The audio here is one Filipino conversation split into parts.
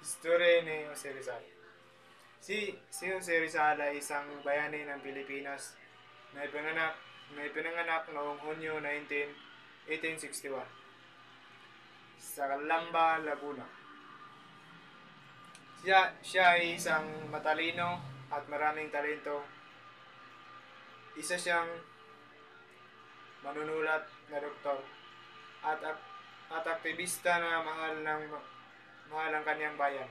Istorya ni Jose Rizal. Si Jose Rizal ay isang bayani ng Pilipinas na ipinanganak noong Hunyo 19, 1861 sa Calamba, Laguna. Siya ay isang matalino at maraming talento. Isa siyang manunulat na doktor at aktivista na mahal ang kanyang bayan.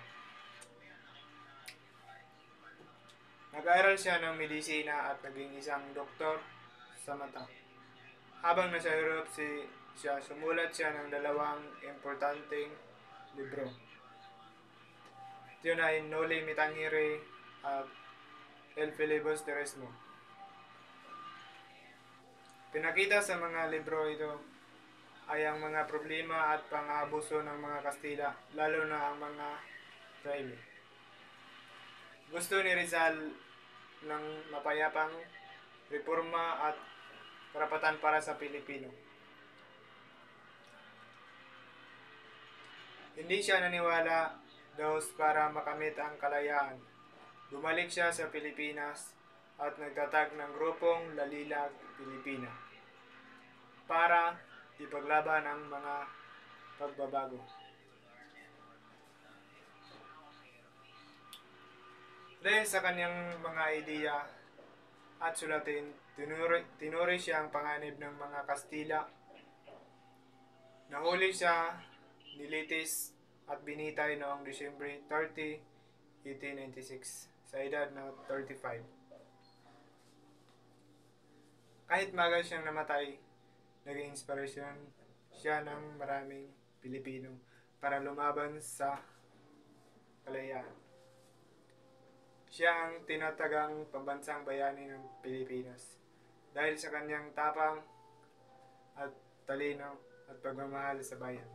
Nag-aral siya ng medisina at naging isang doktor sa mata. Habang nasa Europe siya, sumulat siya ng dalawang importanteng libro. Yun ay Noli Me Tangere at El Filibusterismo. Pinakita sa mga libro ito ay ang mga problema at pang-aabuso ng mga Kastila, lalo na ang mga fraile. Gusto ni Rizal ng mapayapang reforma at karapatan para sa Pilipino. Hindi siya naniwala daw para makamit ang kalayaan. Bumalik siya sa Pilipinas at nagtatag ng grupong Lalilag Pilipina para ipaglaban ang mga pagbabago. Dahil sa kanyang mga ideya at sulatin, tinuri siyang panganib ng mga Kastila. Nahuli siya, nilitis at binitay noong Disyembre 30, 1896 sa edad na 35. Kahit magal siyang namatay, naging inspirasyon siya ng maraming Pilipino para lumaban sa kalayaan. Siya ang tinatagang pambansang bayani ng Pilipinas dahil sa kanyang tapang at talino at pagmamahal sa bayan.